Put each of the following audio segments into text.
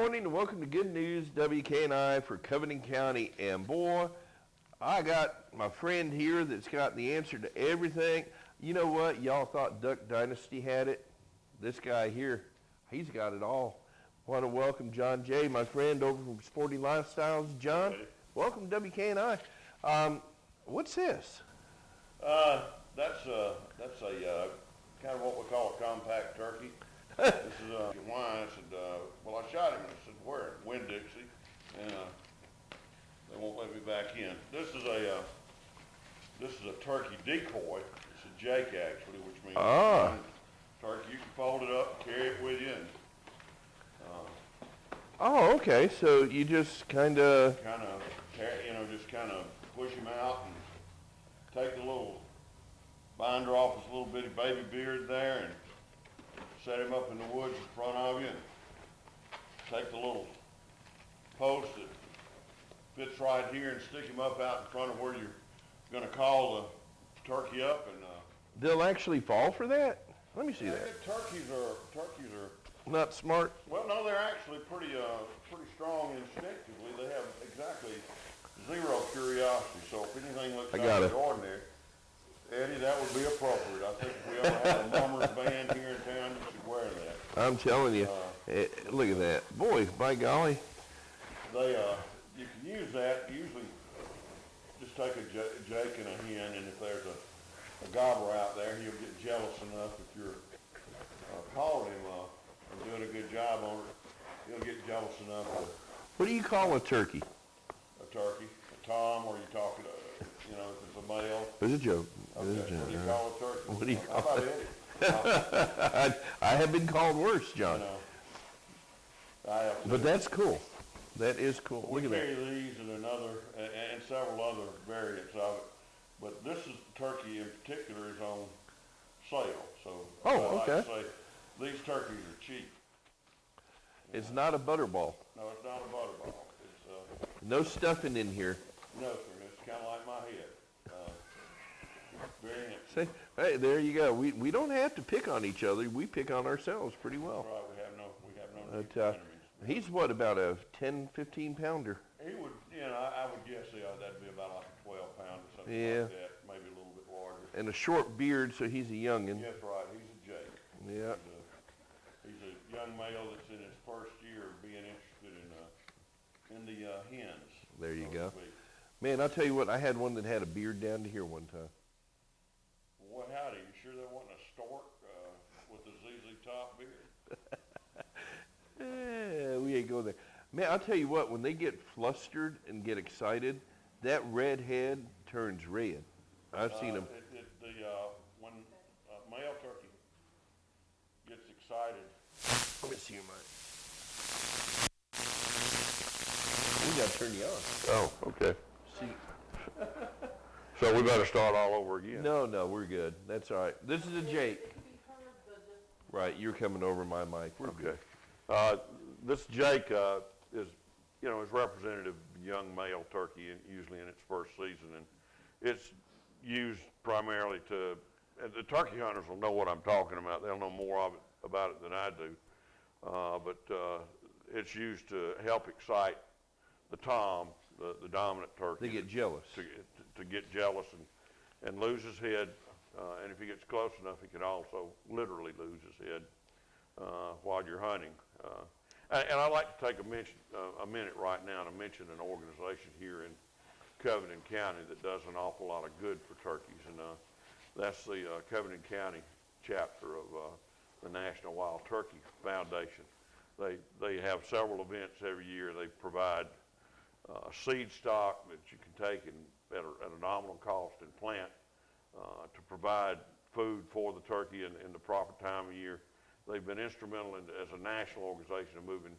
morning and welcome to Good News WKNI for Covington County. And boy, I got my friend here that's got the answer to everything. You know what? Y'all thought Duck Dynasty had it. This guy here, he's got it all. I want to welcome John Jay, my friend over from Sporting Lifestyles. John, welcome to WKNI. What's this? That's a kind of what we call a compact turkey. This is why I said, well, I shot him and I said, where? Winn-Dixie, and they won't let me back in. This is a turkey decoy. It's a Jake actually, which means turkey. You can fold it up, carry it with you, and okay. So you just kind of push him out and take the little binder off his little bitty baby beard there, and set him up in the woods in front of you, and take the little post that fits right here and stick him up out in front of where you're going to call the turkey up. And they'll actually fall for that? Let me see that. Turkeys are not smart. Well, no, they're actually pretty strong instinctively. They have exactly zero curiosity. So if anything looks out of the ordinary, Eddie, that would be appropriate. I think if we ever had a mummers band here in town, you should wear that. I'm telling you. Look at that. Boy, by golly. You can use that. Usually just take a Jake and a hen, and if there's a gobbler out there, he'll get jealous enough if you're calling him and doing a good job on it. He'll get jealous enough to... What do you call a turkey? A turkey. A tom, or you talk it, if it's a male. It's a joke. Okay. What do you call a turkey? What do you call it? I have been called worse, John. But that's cool. That is cool. We carry these and several other variants of it. But this turkey in particular is on sale. So okay. Like I say, these turkeys are cheap. It's not a butterball. No, it's not a butterball. It's no stuffing in here. No, sir. It's kind of like my head. Very See, interesting. hey, there you go. We don't have to pick on each other. We pick on ourselves pretty well. That's right. We have no enemies. He's what, about a 10, 15 pounder? He would, I would guess that'd be about like a 12 pound or something like that, maybe a little bit larger. And a short beard, so he's a youngin'. That's right. He's a Jake. Yeah. He's a young male that's in his first year of being interested in the hens. There you go. Man, I'll tell you what, I had one that had a beard down to here one time. Well, howdy, you sure there wasn't a stork with a ZZ Top beard? We ain't go there. Man, I'll tell you what, when they get flustered and get excited, that red head turns red. I've seen them. When a male turkey gets excited. Let me see your mic. We got to turn you on. Oh, okay. See. So we better start all over again. No, we're good. That's all right. This is a Jake. Right, you're coming over my mic. We're okay. This Jake is representative young male turkey, usually in its first season, and it's used primarily and the turkey hunters will know what I'm talking about. They'll know more about it than I do, but it's used to help excite the tom, the dominant turkey. They get jealous. To get jealous and lose his head, and if he gets close enough, he can also literally lose his head while you're hunting. And I'd like to take a minute right now to mention an organization here in Covington County that does an awful lot of good for turkeys, and that's the Covington County chapter of the National Wild Turkey Foundation. They have several events every year. They provide seed stock that you can take at a nominal cost and plant to provide food for the turkey in the proper time of year. They've been instrumental as a national organization in moving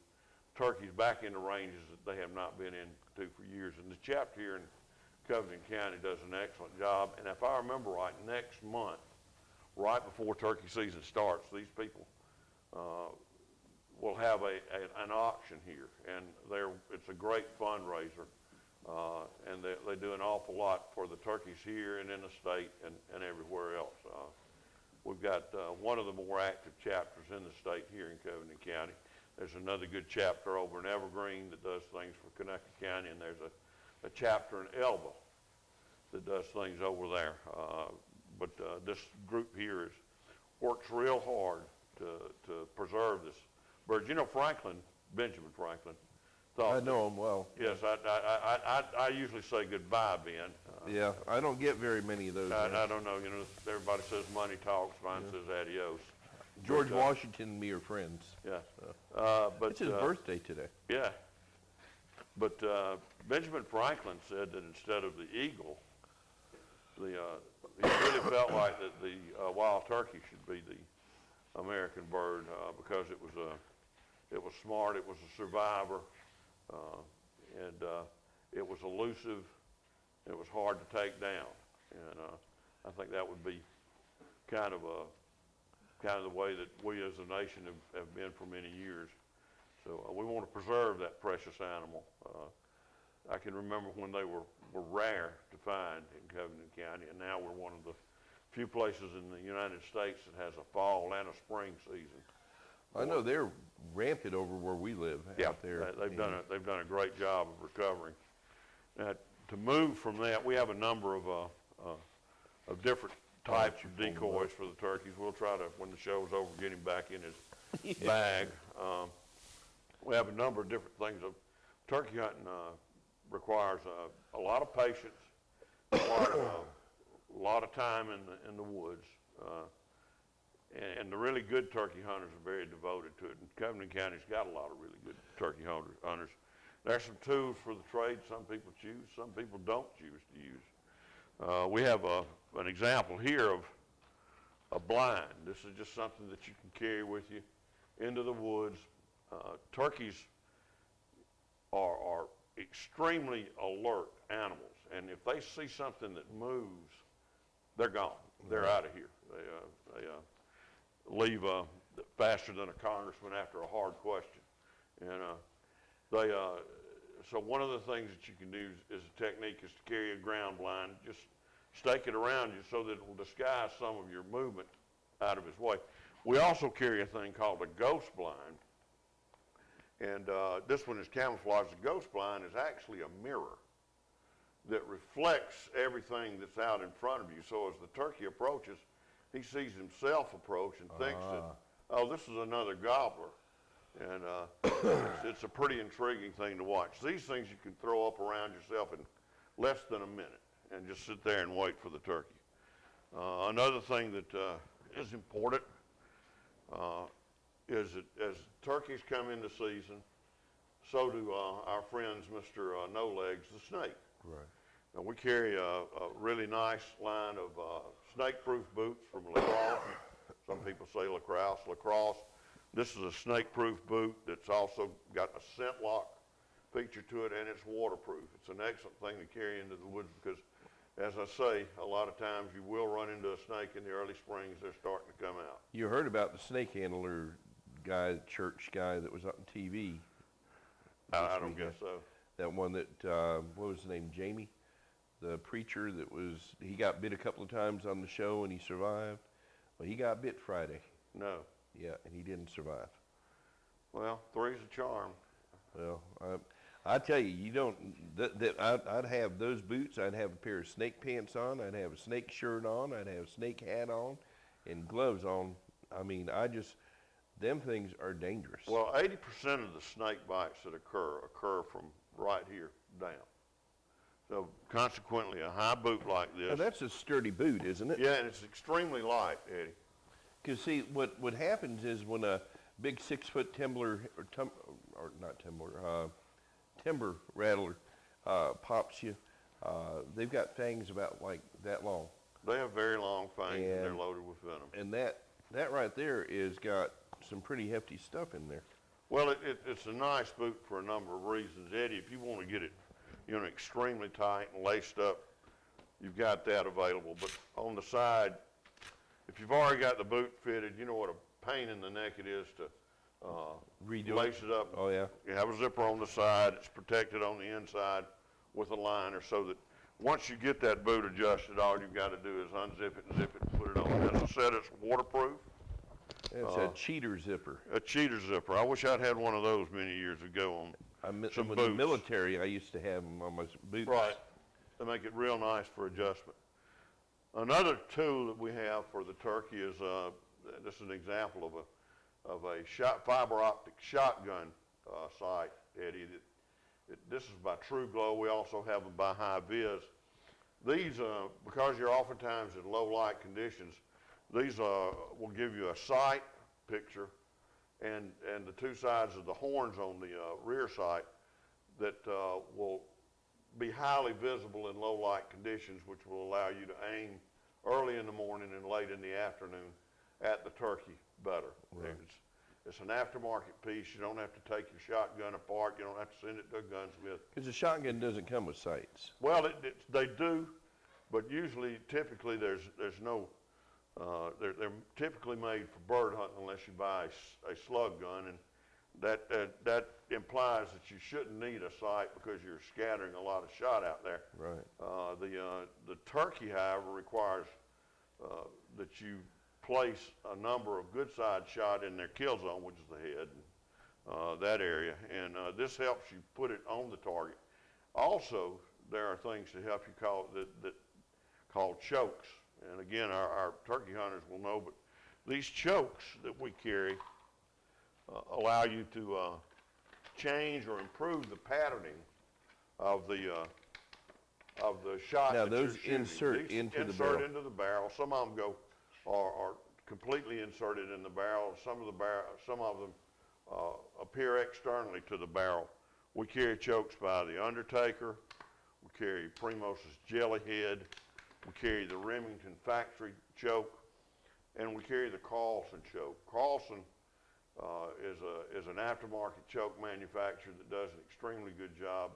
turkeys back into ranges that they have not been into for years. And the chapter here in Covington County does an excellent job. And if I remember right, next month, right before turkey season starts, these people will have an auction here. And it's a great fundraiser. And they do an awful lot for the turkeys here and in the state and everywhere else. We've got one of the more active chapters in the state here in Covington County. There's another good chapter over in Evergreen that does things for Conecuh County, and there's a chapter in Elba that does things over there. But this group here works real hard to preserve this bird. You know Benjamin Franklin. I know him well. Yes, I usually say goodbye, Ben. Yeah, I don't get very many of those. I don't know, everybody says money talks, mine says adios. George Washington and me are friends. Yeah. But it's his birthday today. Yeah. But Benjamin Franklin said that instead of the eagle, he really felt like that the wild turkey should be the American bird because it was smart, it was a survivor, and it was elusive. It was hard to take down, and I think that would be kind of the way that we as a nation have been for many years. So we want to preserve that precious animal. I can remember when they were rare to find in Covington County, and now we're one of the few places in the United States that has a fall and a spring season. I know they're rampant over where we live out there. They've done a great job of recovering. Now, to move from that, we have a number of different types of decoys for the turkeys. We'll try to, when the show's over, get him back in his bag. We have a number of different things. Turkey hunting requires a lot of patience, requires a lot of time in the woods. And the really good turkey hunters are very devoted to it. And Covington County's got a lot of really good turkey hunters. There's some tools for the trade some people choose, some people don't choose to use. We have an example here of a blind. This is just something that you can carry with you into the woods. Turkeys are extremely alert animals, and if they see something that moves, they're gone. They're out of here. They leave faster than a congressman after a hard question. And so one of the things that you can do is a technique is to carry a ground blind, just stake it around you so that it will disguise some of your movement out of his way. We also carry a thing called a ghost blind, and this one is camouflaged. The ghost blind is actually a mirror that reflects everything that's out in front of you. So as the turkey approaches, he sees himself approach and thinks that, oh, this is another gobbler. And it's a pretty intriguing thing to watch. These things you can throw up around yourself in less than a minute and just sit there and wait for the turkey. Another thing that is important is that as turkeys come into season, so do our friends, Mr. No Legs, the snake. Right. Now, we carry a really nice line of snake-proof boots from LaCrosse. Some people say LaCrosse. This is a snake-proof boot that's also got a scent lock feature to it, and it's waterproof. It's an excellent thing to carry into the woods because, as I say, a lot of times you will run into a snake in the early springs. They're starting to come out. You heard about the snake handler guy, the church guy that was on TV. I don't guess so. That one that, what was his name, Jamie? The preacher that he got bit a couple of times on the show and he survived. Well, he got bit Friday. No. Yeah, and he didn't survive. Well, three's a charm. Well, I tell you, you don't. I'd have those boots. I'd have a pair of snake pants on. I'd have a snake shirt on. I'd have a snake hat on, and gloves on. I mean, them things are dangerous. Well, 80% of the snake bites that occur from right here down. So consequently, a high boot like this. Now, that's a sturdy boot, isn't it? Yeah, and it's extremely light, Eddie. Because see, what happens is when a big 6-foot timber rattler pops you, they've got fangs about like that long. They have very long fangs and they're loaded with venom. And that right there is got some pretty hefty stuff in there. Well, it's a nice boot for a number of reasons, Eddie. If you want to get it, extremely tight and laced up, you've got that available. But on the side, if you've already got the boot fitted, you know what a pain in the neck it is to lace it up. Oh, yeah. You have a zipper on the side. It's protected on the inside with a liner so that once you get that boot adjusted, all you've got to do is unzip it and zip it and put it on. As I said, it's waterproof. It's a cheater zipper. A cheater zipper. I wish I'd had one of those many years ago on some With boots. the military, I used to have them on my boots. Right. They make it real nice for adjustment. Another tool that we have for the turkey is, this is an example of a fiber optic shotgun sight, Eddie. This is by True Glow. We also have them by High Vis. These, because you're oftentimes in low light conditions, these will give you a sight picture and the two sides of the horns on the rear sight that will be highly visible in low light conditions, which will allow you to aim early in the morning and late in the afternoon at the turkey better. Right. It's an aftermarket piece. You don't have to take your shotgun apart. You don't have to send it to a gunsmith. Because the shotgun doesn't come with sights. Well, they do, but typically there's no, they're typically made for bird hunting unless you buy a slug gun, and that implies that you shouldn't need a sight because you're scattering a lot of shot out there. Right. The turkey, however, requires that you place a number of good side shot in their kill zone, which is the head, that area, and this helps you put it on the target. Also, there are things to help you called chokes, and again, our turkey hunters will know, but these chokes that we carry allow you to change or improve the patterning of the shot. Now that those you're insert shooting. into the barrel. Insert into the barrel. Some of them are completely inserted in the barrel. Some of them appear externally to the barrel. We carry chokes by the Undertaker. We carry Primos's Jelly Head. We carry the Remington factory choke, and we carry the Carlson choke. Carlson is an aftermarket choke manufacturer that does an extremely good job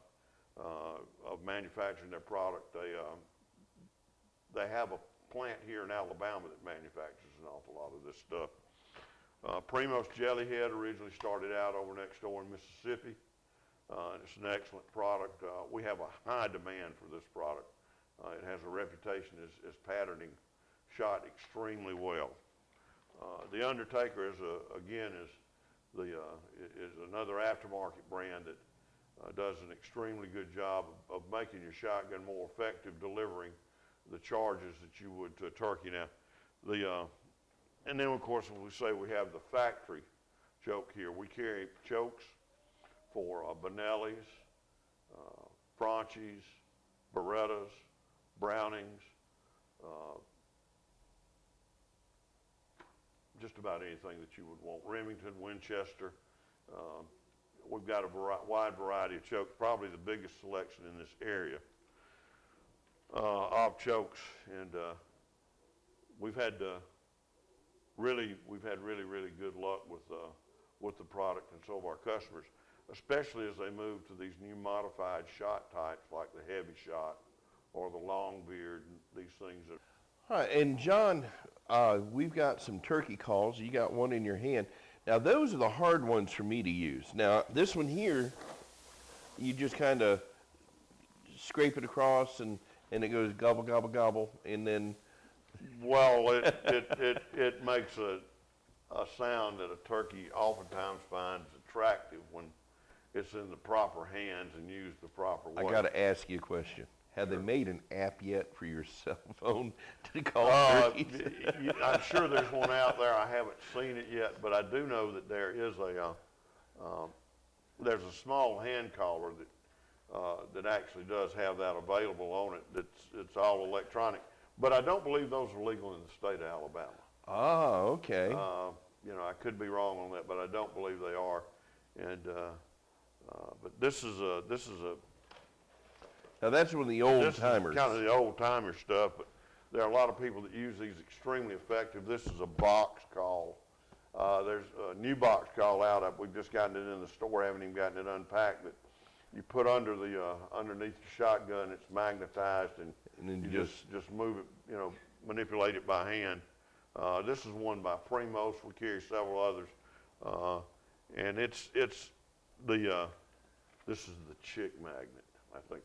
of manufacturing their product. They have a plant here in Alabama that manufactures an awful lot of this stuff. Primos Jelly Head originally started out over next door in Mississippi. And it's an excellent product. We have a high demand for this product. It has a reputation as patterning shot extremely well. The Undertaker is another aftermarket brand that does an extremely good job of making your shotgun more effective, delivering the charges that you would to a turkey. Now, and then of course, when we say we have the factory choke here, we carry chokes for Benellis, Franchis, Berettas, Brownings, just about anything that you would want. Remington, Winchester. We've got a wide variety of chokes, probably the biggest selection in this area of chokes, and we've had really good luck with the product and so of our customers, especially as they move to these new modified shot types like the heavy shot or the long beard, and these things that. All right, and John, we've got some turkey calls. You got one in your hand. Now, those are the hard ones for me to use. Now, this one here, you just kind of scrape it across, and it goes gobble, gobble, gobble, and then. Well, it makes a sound that a turkey oftentimes finds attractive when it's in the proper hands and used the proper way. I got to ask you a question. Have they made an app yet for your cell phone to call turkeys? I'm sure there's one out there. I haven't seen it yet, but I do know that there is there's a small hand caller that actually does have that available on it. It's all electronic, but I don't believe those are legal in the state of Alabama. Oh, okay. I could be wrong on that, but I don't believe they are. And but this is a. Now that's one of the old timers. Kind of the old timer stuff, but there are a lot of people that use these extremely effective. This is a box call. There's a new box call out. We've just gotten it in the store. Haven't even gotten it unpacked. That you put under underneath your shotgun. It's magnetized, and then you just move it. Manipulate it by hand. This is one by Primos. We carry several others, and this is the chick magnet, I think.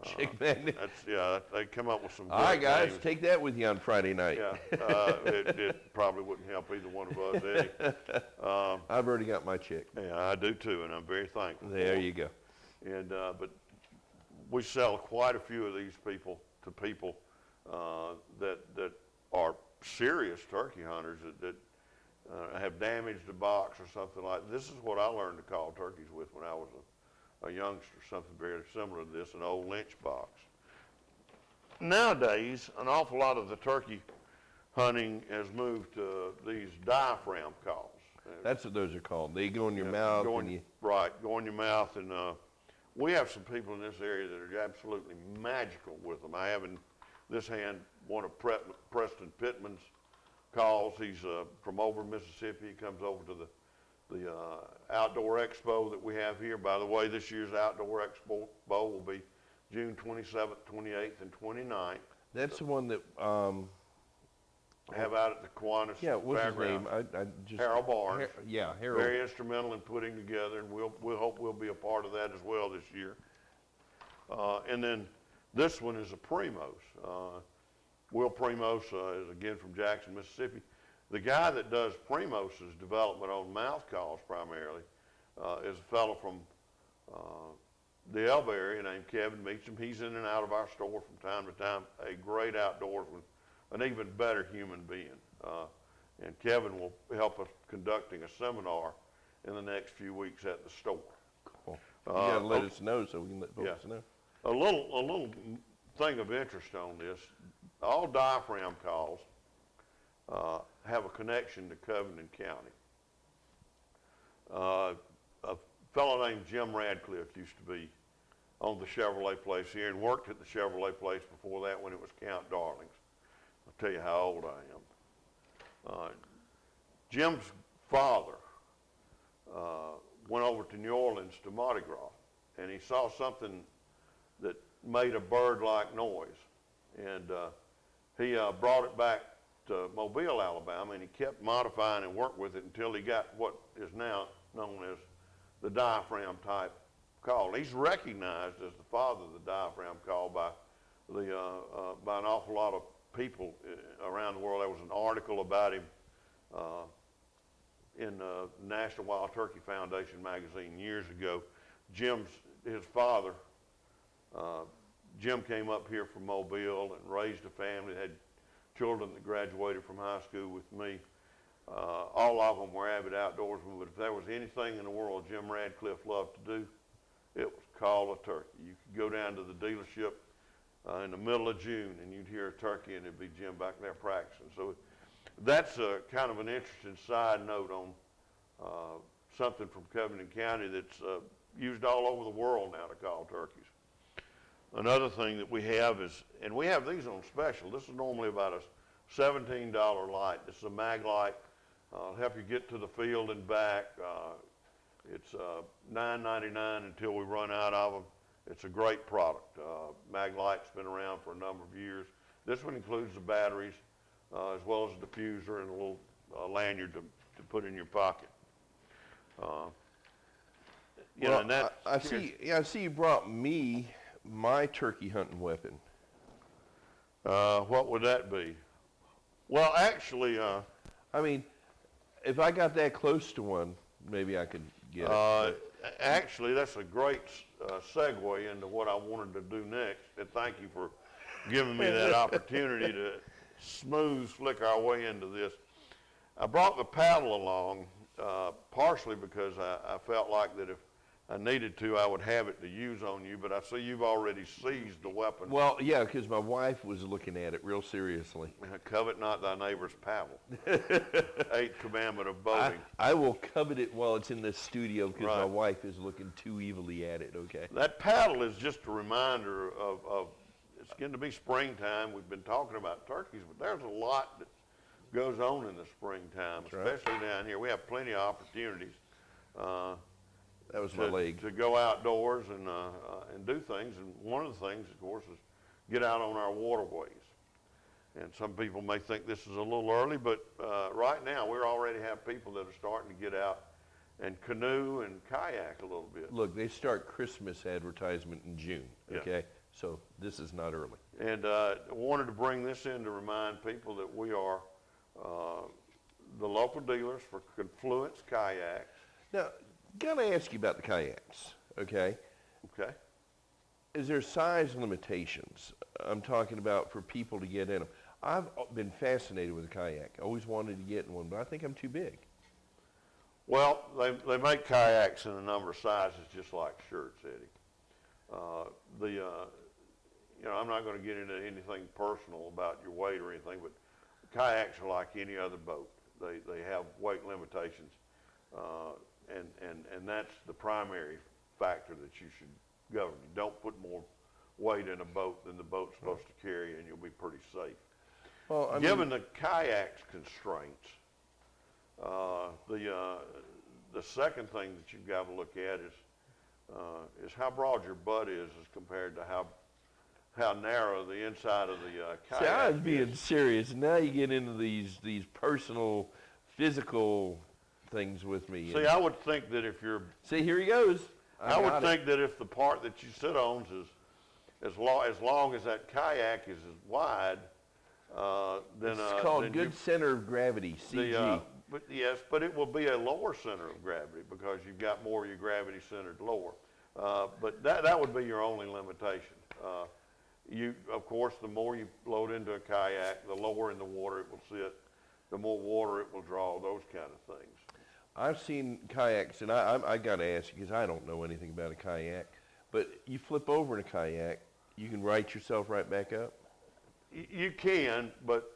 Chick magnet. They come up with some All right, great guys, names. take that with you on Friday night. Yeah, it probably wouldn't help either one of us, Eddie. I've already got my chick. Yeah, I do too, and I'm very thankful. There you go. And but we sell quite a few of these people to people that are serious turkey hunters that have damaged a box or something like that. This is what I learned to call turkeys with when I was a youngster, something very similar to this, an old lynch box. Nowadays, an awful lot of the turkey hunting has moved to these diaphragm calls. That's what those are called. They go in your mouth. Go in your mouth. And we have some people in this area that are absolutely magical with them. I have in this hand one of Preston Pittman's calls. He's from over Mississippi. He comes over to the outdoor expo that we have here. By the way, this year's outdoor expo will be June 27th, 28th, and 29th. That's the one that have out at the Kiwanis what's his name? Fairgrounds. I just Harold Barnes. Harold. Very instrumental in putting together, and we'll hope we'll be a part of that as well this year. And then this one is a Primos. Will Primos is again from Jackson, Mississippi. The guy that does Primos's development on mouth calls primarily is a fellow from the Elba area named Kevin Meacham. He's in and out of our store from time to time, a great outdoorsman, an even better human being. And Kevin will help us conducting a seminar in the next few weeks at the store. Cool. You gotta let us know so we can let folks know. A little thing of interest on this, all diaphragm calls have a connection to Covington County. A fellow named Jim Radcliffe used to be on the Chevrolet place here and worked at the Chevrolet place before that when it was Count Darling's. I'll tell you how old I am. Jim's father went over to New Orleans to Mardi Gras, and he saw something that made a bird-like noise. And he brought it back to Mobile, Alabama, and he kept modifying and worked with it until he got what is now known as the diaphragm type call. He's recognized as the father of the diaphragm call by an awful lot of people around the world. There was an article about him in National Wild Turkey Foundation magazine years ago. His father, Jim came up here from Mobile and raised a family, had children that graduated from high school with me. All of them were avid outdoorsmen, but if there was anything in the world Jim Radcliffe loved to do, it was call a turkey. You could go down to the dealership in the middle of June and you'd hear a turkey and it'd be Jim back there practicing. So that's kind of an interesting side note on something from Covington County that's used all over the world now to call turkeys. Another thing that we have is, and we have these on special, this is normally about a $17 light. This is a mag light. It'll help you get to the field and back. It's $9.99 until we run out of them. It's a great product. Mag light's been around for a number of years. This one includes the batteries as well as the diffuser and a little lanyard to put in your pocket. I see you brought me my turkey hunting weapon. What would that be? Well, actually, I mean, if I got that close to one, maybe I could get it. Actually, that's a great segue into what I wanted to do next. And thank you for giving me that opportunity to smooth flick our way into this. I brought the paddle along partially because I felt like that if I needed to, I would have it to use on you, but I see you've already seized the weapon. Well, yeah, because my wife was looking at it real seriously. Covet not thy neighbor's paddle. Eighth commandment of boating. I will covet it while it's in this studio because Right. my wife is looking too evilly at it, okay? That paddle is just a reminder of it's getting to be springtime. We've been talking about turkeys, but there's a lot that goes on in the springtime, That's right. especially down here. We have plenty of opportunities. That was my leg. To go outdoors and do things. And one of the things, of course, is get out on our waterways. And some people may think this is a little early, but right now we already have people that are starting to get out and canoe and kayak a little bit. Look, they start Christmas advertisement in June, Yeah. okay? So this is not early. And I wanted to bring this in to remind people that we are the local dealers for Confluence Kayaks. Now, gotta ask you about the kayaks, okay? Okay. Is there size limitations? I'm talking about for people to get in them. I've been fascinated with a kayak. I always wanted to get in one, but I think I'm too big. Well, they make kayaks in a number of sizes, just like shirts, Eddie. I'm not going to get into anything personal about your weight or anything, but kayaks are like any other boat. They have weight limitations, and that's the primary factor that you should govern. You don't put more weight in a boat than the boat's supposed to carry, and you'll be pretty safe. Well, Given the kayak's constraints, the second thing that you've got to look at is how broad your butt is as compared to how narrow the inside of the kayak. See, I was being serious. Now you get into these personal, physical things with me. See, I would think that if you're... See, here he goes. I would think that if the part that you sit on is as long as that kayak is as wide, then... It's called good center of gravity, CG. But it will be a lower center of gravity because you've got more of your gravity centered lower. But that would be your only limitation. Of course, the more you load into a kayak, the lower in the water it will sit, the more water it will draw, those kind of things. I've seen kayaks, and I got to ask you because I don't know anything about a kayak, but you flip over in a kayak, you can right yourself right back up? You can, but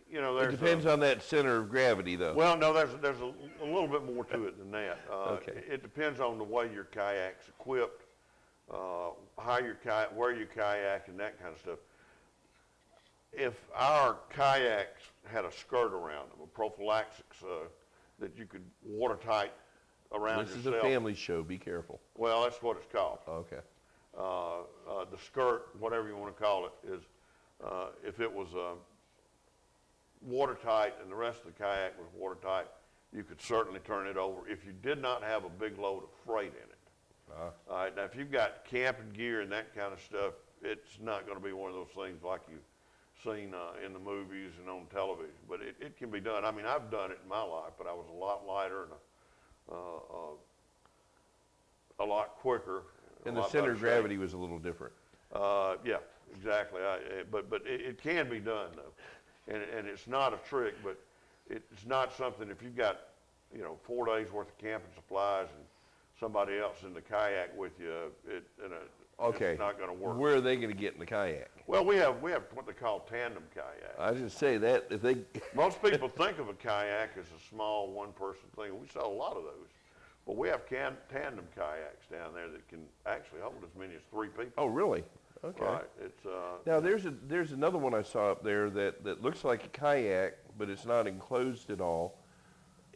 It depends on that center of gravity, though. Well, no, there's a little bit more to it than that. Okay. It depends on the way your kayak's equipped, where you kayak, and that kind of stuff. If our kayaks had a skirt around them, a prophylaxis that you could watertight around This yourself. is a family show. Be careful. Well, that's what it's called. Okay. The skirt, whatever you want to call it, is if it was watertight and the rest of the kayak was watertight, you could certainly turn it over if you did not have a big load of freight in it. All right, now if you've got camping gear and that kind of stuff, it's not going to be one of those things like you've seen in the movies and on television, but it can be done. I mean, I've done it in my life, but I was a lot lighter and a lot quicker. And the center of gravity was a little different. Yeah, exactly. But it can be done, though. And it's not a trick, but it's not something, if you've got, 4 days worth of camping supplies and somebody else in the kayak with you, Okay. it's not going to work. Where are they going to get in the kayak? Well, we have what they call tandem kayaks. I just say that if they... Most people think of a kayak as a small one-person thing. We sell a lot of those. But we have tandem kayaks down there that can actually hold as many as 3 people. Oh, really? Okay. Right. It's Now, there's another one I saw up there that looks like a kayak, but it's not enclosed at all,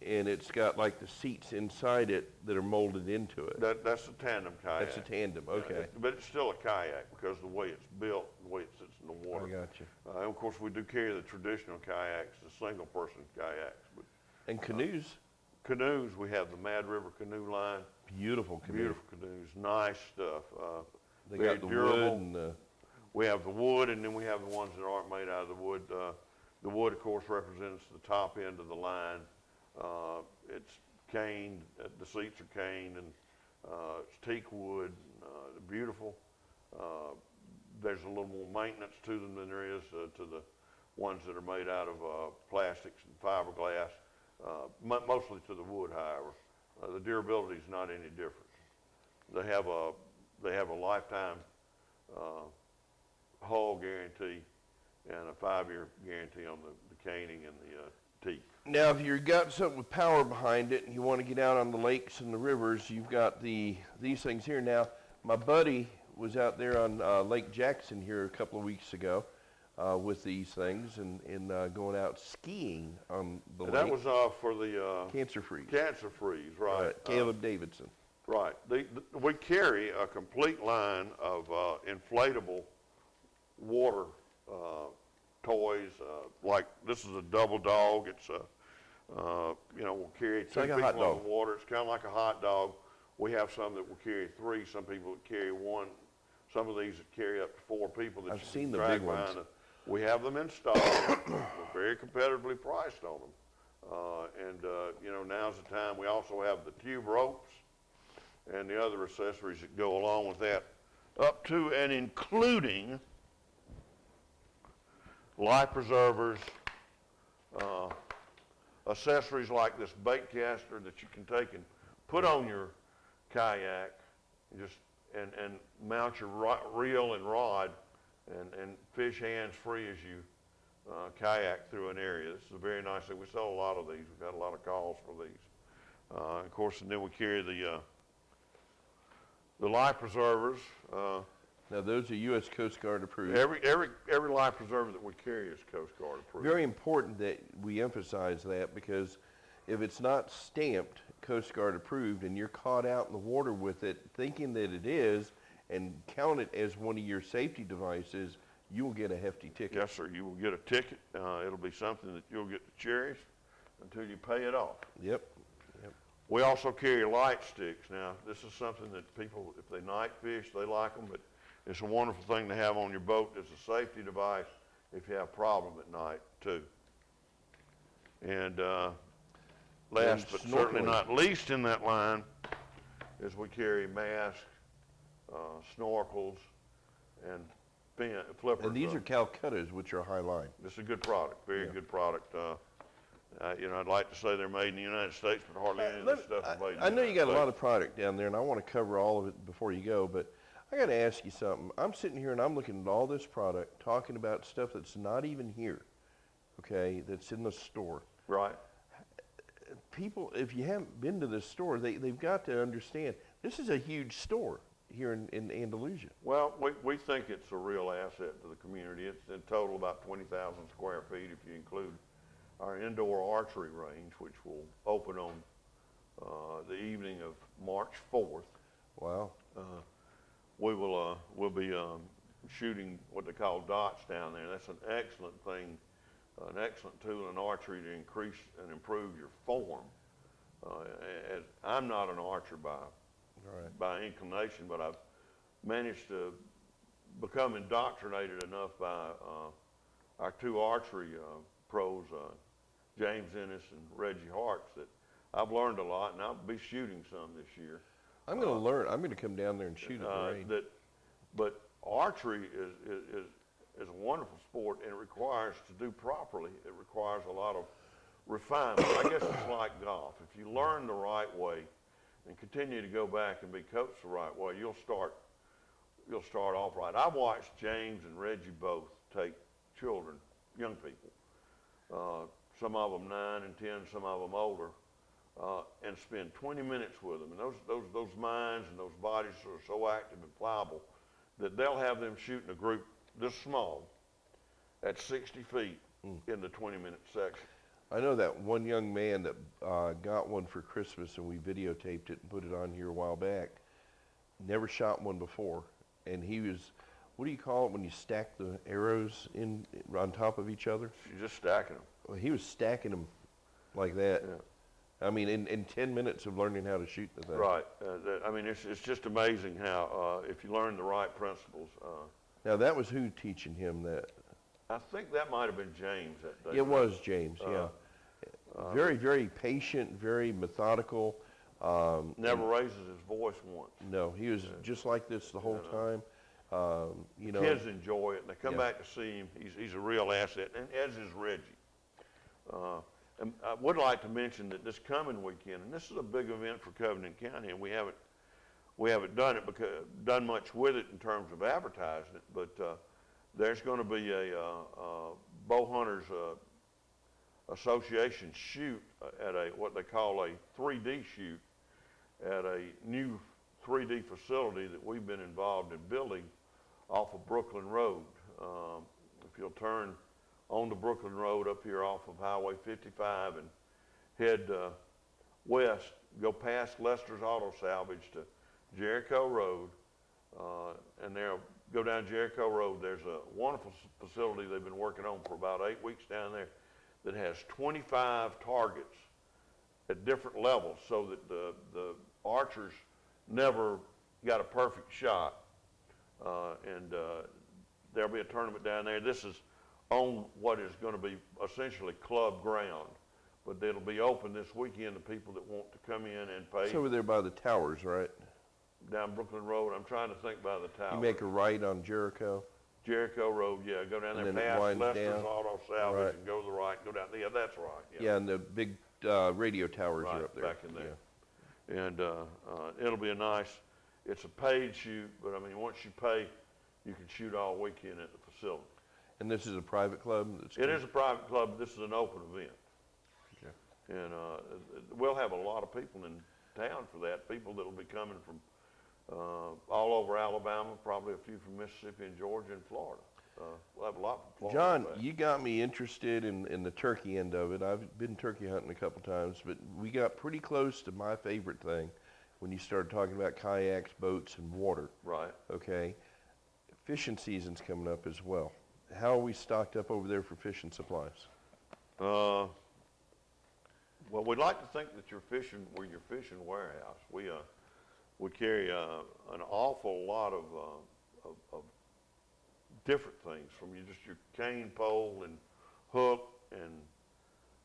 and it's got like the seats inside it that are molded into it. that's a tandem kayak. That's a tandem, okay. But it's still a kayak because of the way it's built, the way it sits in the water. I got you. And of course, we do carry the traditional kayaks, the single-person kayaks. But And canoes? Canoes, we have the Mad River Canoe line. Beautiful canoe. Beautiful canoes, nice stuff. They very got the durable. wood and the... We have the wood, and then we have the ones that aren't made out of the wood. The wood, of course, represents the top end of the line. It's caned, the seats are caned, and it's teak wood, beautiful. There's a little more maintenance to them than there is to the ones that are made out of plastics and fiberglass, mostly to the wood, however. The durability is not any different. They have a lifetime hull guarantee and a 5-year guarantee on the caning and the teak. Now, if you've got something with power behind it and you want to get out on the lakes and the rivers, you've got these things here. Now, my buddy was out there on Lake Jackson here a couple of weeks ago with these things and going out skiing on the lake. That was for the Cancer Freeze. Cancer Freeze, right. Caleb Davidson. Right. We carry a complete line of inflatable water toys. Like this is a double dog. It's we'll carry 2 like a people hot on dog. the water. It's kind of like a hot dog. We have some that will carry 3. Some people would carry 1. some of these that carry up to 4 people. That I've you seen can the drag big ones. behind. We have them installed. We're very competitively priced on them. You know, now's the time. We also have the tube ropes and the other accessories that go along with that, up to and including life preservers, accessories like this bait caster that you can take and put on your kayak and mount your reel and rod and fish hands free as you kayak through an area. This is a very nice thing. We sell a lot of these. We've got a lot of calls for these. Of course, and then we carry the life preservers. Now those are U.S. Coast Guard approved. Every life preserver that we carry is Coast Guard approved. Very important that we emphasize that, because if it's not stamped Coast Guard approved and you're caught out in the water with it thinking that it is and count it as one of your safety devices, you will get a hefty ticket. Yes, sir. You will get a ticket. It'll be something that you'll get to cherish until you pay it off. Yep. We also carry light sticks. Now, this is something that people, if they night fish, they like them, but it's a wonderful thing to have on your boat as a safety device if you have a problem at night, too. And last but certainly not least in that line is we carry masks, snorkels, and flippers. And these are Calcuttas, which are high line. This is a good product, very good product. You know, I'd like to say they're made in the United States, but hardly any of this stuff is made in the I know you United got States. a lot of product down there, and I want to cover all of it before you go, but I got to ask you something. I'm sitting here and I'm looking at all this product, talking about stuff that's not even here, okay, that's in the store. Right. People, if you haven't been to this store, they've got to understand, this is a huge store here in Andalusia. Well, we think it's a real asset to the community. It's in total about 20,000 square feet if you include our indoor archery range, which will open on the evening of March 4th. Wow. We'll be shooting what they call dots down there. That's an excellent thing, an excellent tool in archery to increase and improve your form. As I'm not an archer by inclination, but I've managed to become indoctrinated enough by our 2 archery pros, James Ennis and Reggie Harts, that I've learned a lot, and I'll be shooting some this year. I'm going to learn. I'm going to come down there and shoot at the range. But archery is a wonderful sport, and it requires, to do properly, it requires a lot of refinement. I guess it's like golf. If you learn the right way and continue to go back and be coached the right way, you'll start off right. I've watched James and Reggie both take children, young people, some of them 9 and 10, some of them older, and spend 20 minutes with them. And those minds and those bodies are so active and pliable that they'll have them shooting a group this small at 60 feet in the 20-minute section. I know that one young man that got one for Christmas, and we videotaped it and put it on here a while back. Never shot one before, and he was, what do you call it when you stack the arrows on top of each other? You're just stacking them. Well, he was stacking them like that. Yeah. I mean, in 10 minutes of learning how to shoot the thing. Right. I mean, it's just amazing how if you learn the right principles. Now, that was who teaching him that? I think that might have been James that day. It was James, yeah. Very, very patient, very methodical. Never raises his voice once. No, he was just like this the whole time. You know, kids enjoy it, and they come back to see him. He's a real asset, and as is Reggie. And I would like to mention that this coming weekend, and this is a big event for Covenant County, and we haven't done much with it in terms of advertising it, but there's going to be a bow hunters association shoot at what they call a 3D shoot at a new 3D facility that we've been involved in building off of Brooklyn Road. If you'll turn on the Brooklyn Road up here off of Highway 55 and head west, go past Lester's Auto Salvage to Jericho Road, and there, go down Jericho Road. There's a wonderful facility they've been working on for about 8 weeks down there that has 25 targets at different levels, so that the archers never got a perfect shot. There'll be a tournament down there. This is on what is going to be essentially club ground, but it'll be open this weekend to people that want to come in and pay. It's over there by the towers, right? Down Brooklyn Road. I'm trying to think by the tower. You make a right on Jericho. Jericho Road, yeah. Go down there And then it past winds Lester's down. Auto Salvage Right. and go to the right. Go down. Yeah, that's right. Yeah, and the big radio towers Right, are up there. back in there. And it'll be a nice. It's a paid shoot, but I mean, once you pay, you can shoot all weekend at the facility. And this is a private club? It is a private club, but this is an open event. Okay. And we'll have a lot of people in town for that, people that will be coming from all over Alabama, probably a few from Mississippi and Georgia and Florida. We'll have a lot from Florida. John, back. you got me interested in the turkey end of it. I've been turkey hunting a couple times, but we got pretty close to my favorite thing when you started talking about kayaks, boats, and water. Right. Okay. Fishing season's coming up as well. How are we stocked up over there for fishing supplies? Well, we'd like to think that we're your fishing warehouse. We carry an awful lot of different things, from just your cane pole and hook and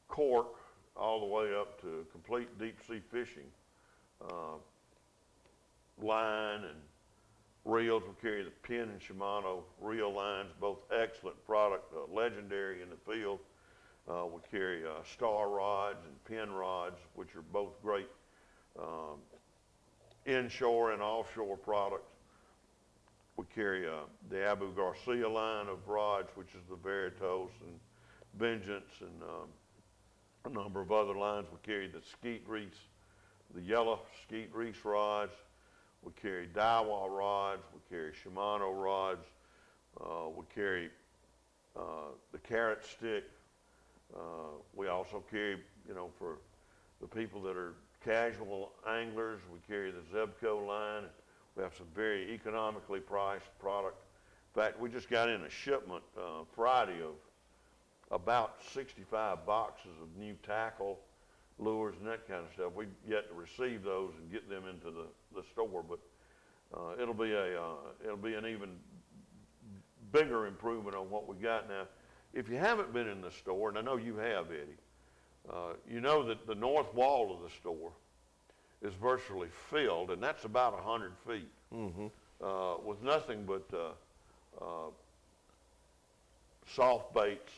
cork all the way up to complete deep sea fishing, line and reels. We carry the Penn and Shimano reel lines, both excellent product, legendary in the field. We carry star rods and Penn rods, which are both great inshore and offshore products. We carry the Abu Garcia line of rods, which is the Veritas and Vengeance, and a number of other lines. We carry the skeet reefs, the yellow skeet reefs rods. We carry Daiwa rods. We carry Shimano rods. We carry the carrot stick. We also carry, for the people that are casual anglers, we carry the Zebco line. We have some very economically priced product. In fact, we just got in a shipment Friday of about 65 boxes of new tackle, lures, and that kind of stuff. We've yet to receive those and get them into the store, but it'll be an even bigger improvement on what we got now. If you haven't been in the store, and I know you have, Eddie, you know that the north wall of the store is virtually filled, and that's about 100 feet, with nothing but soft baits,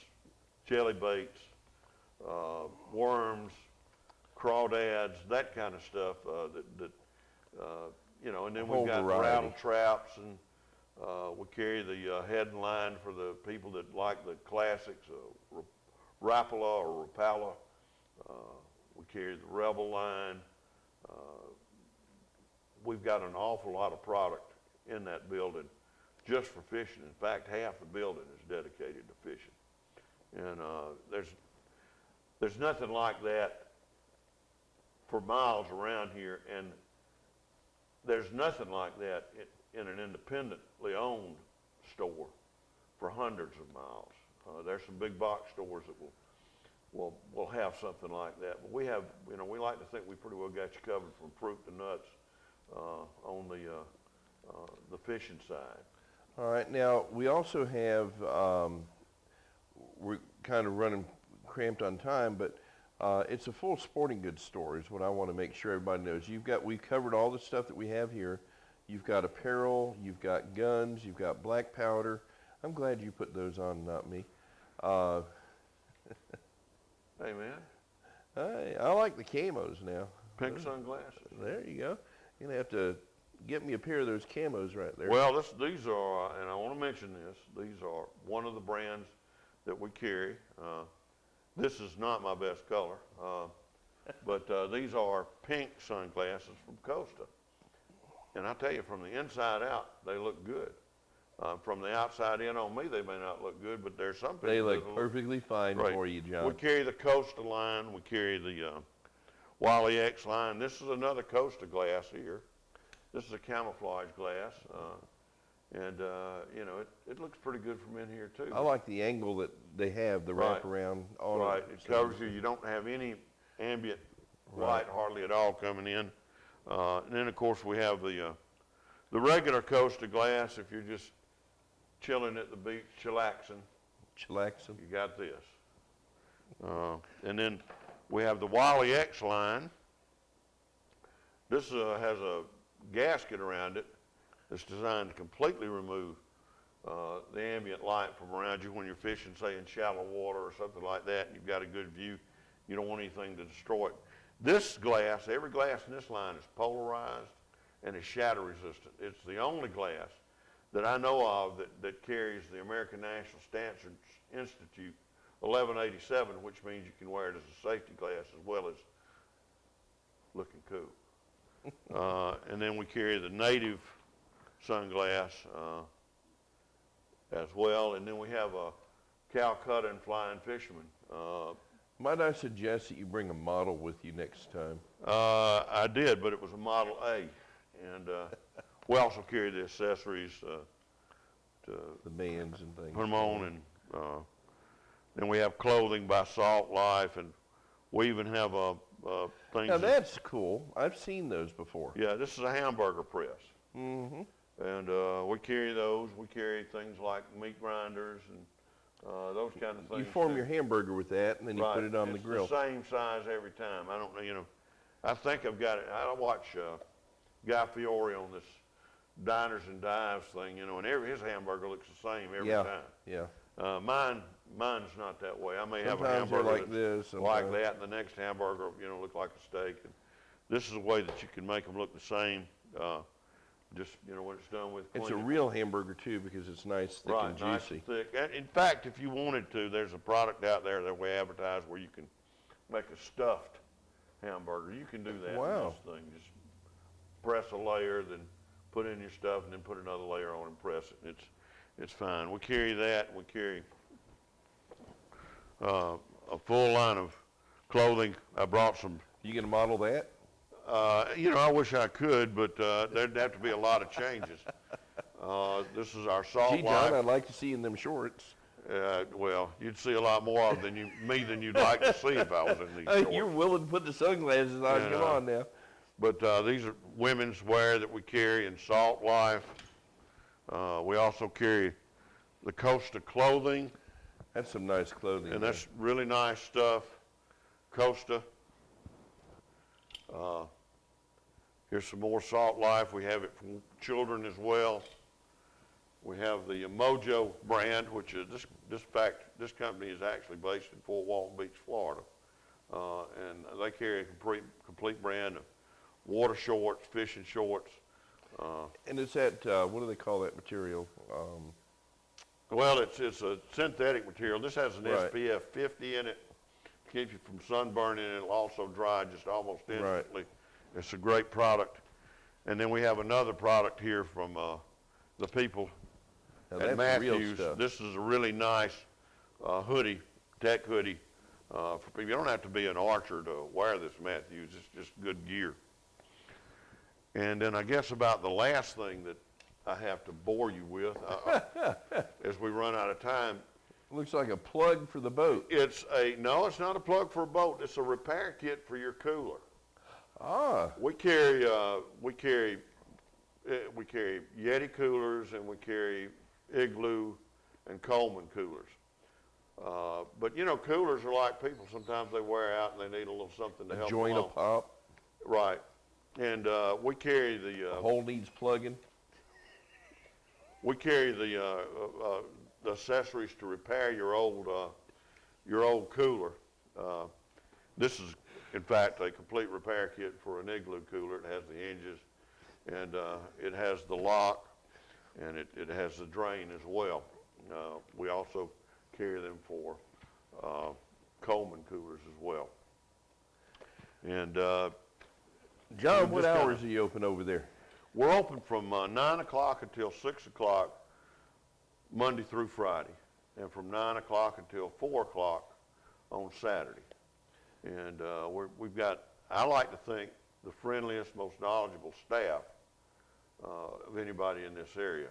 jelly baits, worms, crawdads, that kind of stuff. And then we've got rattle traps, and we carry the head and line for the people that like the classics, Rapala or Rapala. We carry the Rebel line. We've got an awful lot of product in that building just for fishing. In fact, half the building is dedicated to fishing. And there's nothing like that for miles around here, and there's nothing like that in an independently owned store for hundreds of miles. There's some big box stores that will have something like that. But we have, we like to think we pretty well got you covered from fruit to nuts on the fishing side. All right. Now, we also have, we're kind of running cramped on time, but it's a full sporting goods store is what I want to make sure everybody knows. We've covered all the stuff that we have here. You've got apparel, you've got guns, you've got black powder. I'm glad you put those on, not me. Hey, man. Hey, I like the camos now. Pink sunglasses. There you go. You're going to have to get me a pair of those camos right there. Well, these are, and I want to mention this, these are one of the brands that we carry. This is not my best color, but these are pink sunglasses from Costa. And I tell you, from the inside out, they look good. From the outside in on me, they may not look good, but there's some people they look perfectly fine for you, John. We carry the Costa line. We carry the Wally X line. This is another Costa glass here. This is a camouflage glass. It looks pretty good from in here, too. I like the angle that they have, the wraparound on it. Right. It covers you. You don't have any ambient light hardly at all coming in. And then, of course, we have the The regular Costa glass, if you're just chilling at the beach, chillaxing, you got this. And then we have the Wally X line. This has a gasket around it that's designed to completely remove the ambient light from around you when you're fishing, say in shallow water or something like that, and you've got a good view. You don't want anything to destroy it. This glass, every glass in this line is polarized and is shatter resistant. It's the only glass that I know of that carries the American National Standards Institute 1187, which means you can wear it as a safety glass as well as looking cool. And then we carry the native sunglass as well, and then we have a Calcutta and Flying Fisherman. Might I suggest that you bring a model with you next time? I did, but it was a Model A, and we also carry the accessories to The bands and things. put them on, and then we have clothing by Salt Life, and we even have things. Now that's cool. I've seen those before. Yeah, this is a hamburger press. Mm-hmm. And we carry those. We carry things like meat grinders and those kind of things. You form too. your hamburger with that, and then you put it on the grill. It's the same size every time. I don't know, you know. I think I've got it. I watch Guy Fiore on this Diners and Dives thing, you know, and his hamburger looks the same every time. Yeah. Mine's not that way. I may have a Sometimes they're hamburger like this, like sometimes. that, and the next hamburger, you know, look like a steak. And this is a way that you can make them look the same. Just, you know, when it's done with. It's a real hamburger too, because it's nice, thick, and juicy. Nice and thick. And in fact, if you wanted to, there's a product out there that we advertise where you can make a stuffed hamburger. You can do that. Wow. With this thing. Just press a layer, then put in your stuff, and then put another layer on and press it. It's fine. We carry that. We carry a full line of clothing. I brought some. You gonna model that? You know, I wish I could, but there'd have to be a lot of changes. This is our Salt Gee, Life. John, I'd like to see you in them shorts. Well, you'd see a lot more of than you'd like to see if I was in these shorts. You're willing to put the sunglasses on. Come on now. But these are women's wear that we carry in Salt Life. We also carry the Costa clothing. That's some nice clothing. And that's really nice stuff. Costa. Here's some more Salt Life. We have it for children as well. We have the Mojo brand, which is this company is actually based in Fort Walton Beach, Florida, and they carry a complete brand of water shorts, fishing shorts. And it's that what do they call that material? Well, it's a synthetic material. This has an Right. SPF 50 in it. Keeps you from sunburning, and it'll also dry just almost instantly. Right. It's a great product. And then we have another product here from the people Now at that's real Matthews. stuff. This is a really nice hoodie, tech hoodie for people. You don't have to be an archer to wear this Matthews. It's just good gear. And then I guess about the last thing that I have to bore you with as we run out of time. Looks like a plug for the boat. No, it's not a plug for a boat. It's a repair kit for your cooler. Ah. We carry Yeti coolers, and we carry Igloo and Coleman coolers. But you know, coolers are like people. Sometimes they wear out and they need a little something to help them Joint a along. pop. Right. And we carry the Hole needs plugging. we carry the accessories to repair your old cooler. This is, in fact, a complete repair kit for an Igloo cooler. It has the hinges, and it has the lock, and it has the drain as well. We also carry them for Coleman coolers as well. And John, what hours are you open over there? we're open from 9 o'clock until 6 o'clock Monday through Friday, and from 9 o'clock until 4 o'clock on Saturday. And we've got, I like to think, the friendliest, most knowledgeable staff of anybody in this area.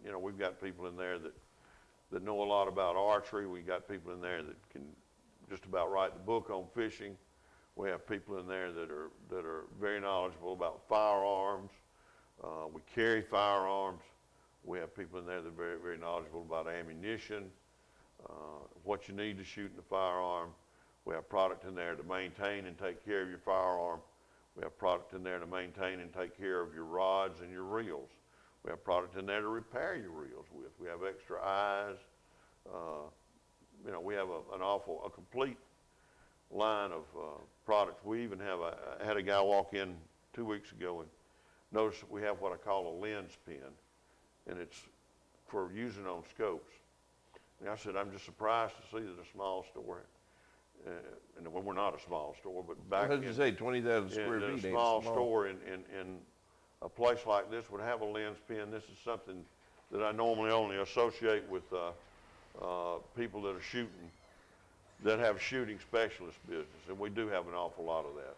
You know, we've got people in there that know a lot about archery. We got people in there that can just about write the book on fishing. We have people in there that are very knowledgeable about firearms. We carry firearms. We have people in there that are very, very knowledgeable about ammunition, what you need to shoot in the firearm. We have product in there to maintain and take care of your firearm. We have product in there to maintain and take care of your rods and your reels. We have product in there to repair your reels with. We have extra eyes. You know, we have a complete line of products. We even have I had a guy walk in 2 weeks ago and notice that we have what I call a lens pen, and it's for using on scopes. And I said, I'm just surprised to see that a small store, and well, we're not a small store, but back in, say 20,000 square feet, a small store in a place like this would have a lens pen. This is something that I normally only associate with people that are shooting, that have shooting specialist business, and we do have an awful lot of that.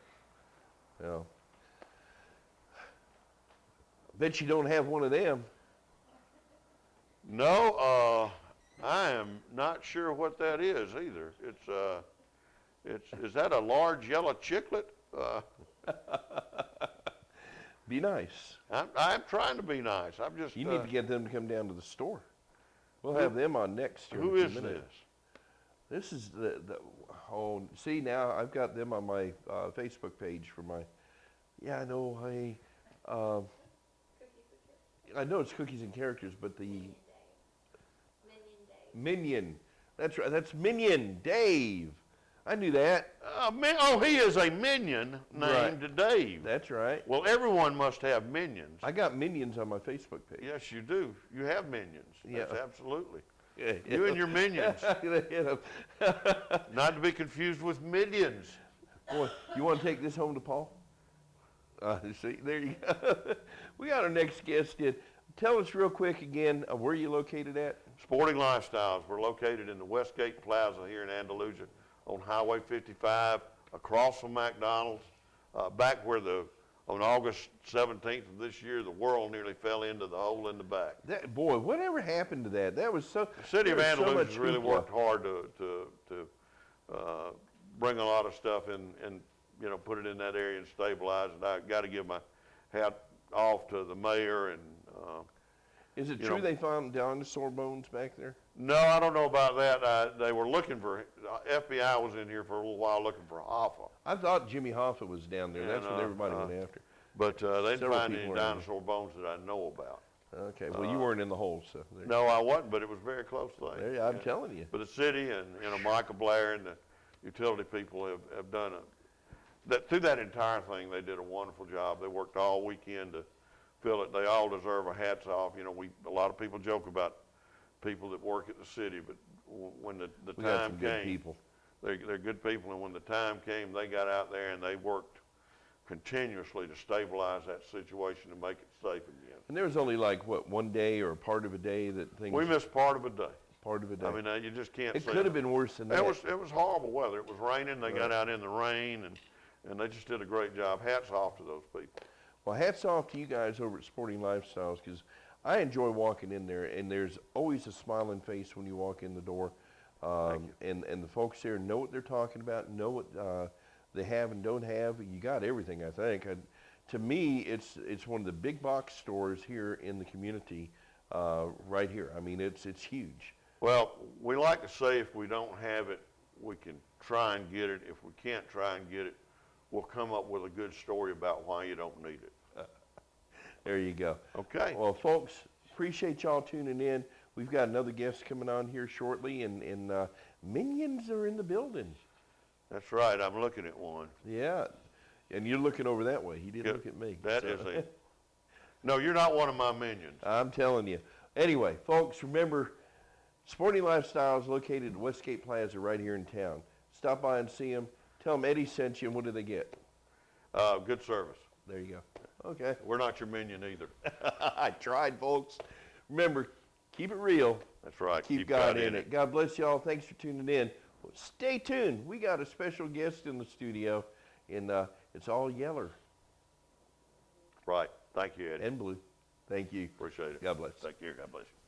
Yeah. Bet you don't have one of them. No, I am not sure what that is either. Is that a large yellow chiclet? Be nice. I'm trying to be nice. I'm just. You need to get them to come down to the store. We'll have them on next year. Who is this? This is oh, see now I've got them on my Facebook page for my, yeah, I know, I know it's Cookies and Characters, but the Minion. That's right. That's Minion Dave. I knew that. He is a minion named Dave. That's right. Well, everyone must have minions. I got minions on my Facebook page. Yes, you do. You have minions. Yeah. That's absolutely. Yeah. You and your minions. Not to be confused with minions. Boy, you want to take this home to Paul? See, there you go. We got our next guest in. Tell us real quick again, where you located at? Sporting Lifestyles. We're located in the Westgate Plaza here in Andalusia on Highway 55, across from McDonald's, back where on August 17th of this year, the world nearly fell into the hole in the back. Boy, whatever happened to that? That was so. The city of Andalusia really worked hard to bring a lot of stuff in and put it in that area and stabilize it. I got to give my hat off to the mayor and. Is it true they found dinosaur bones back there? No, I don't know about that. They were looking for, FBI was in here for a little while looking for Hoffa. I thought Jimmy Hoffa was down there. That's what everybody went after. But they didn't find any dinosaur bones that I know about. Okay, well, you weren't in the hole, so. No, I wasn't, but it was a very close thing. I'm telling you. But the city and Michael Blair and the utility people have done through that entire thing, they did a wonderful job. They worked all weekend to fill it. They all deserve a hats off. A lot of people joke about people that work at the city, but when the time came, they're good people, and when the time came, they got out there and they worked continuously to stabilize that situation and make it safe again. And there was only like, what, one day or a part of a day that things... We missed part of a day. Part of a day. I mean, you just can't say it. Could have been worse than that. It was horrible weather. It was raining. They got out in the rain, and they just did a great job. Hats off to those people. Well, hats off to you guys over at Sporting Lifestyles, because I enjoy walking in there, and there's always a smiling face when you walk in the door. And the folks there know what they're talking about, know what they have and don't have. You got everything, I think. To me, it's one of the big box stores here in the community, right here. I mean, it's huge. Well, we like to say if we don't have it, we can try and get it. If we can't try and get it, we'll come up with a good story about why you don't need it. There you go. Okay. Well, folks, appreciate y'all tuning in. We've got another guest coming on here shortly, and Minions are in the building. That's right. I'm looking at one. Yeah, and you're looking over that way. He didn't look at me. That is it. No, you're not one of my minions. I'm telling you. Anyway, folks, remember, Sporting Lifestyle is located at Westgate Plaza right here in town. Stop by and see them. Tell them Eddie sent you, and what do they get? Good service. There you go. Okay. We're not your minion either. I tried, folks. Remember, keep it real. That's right. Keep God in it. God bless y'all. Thanks for tuning in. Well, stay tuned. We got a special guest in the studio, and it's all yeller. Right. Thank you, Eddie. And blue. Thank you. Appreciate it. God bless. Take care. God bless you.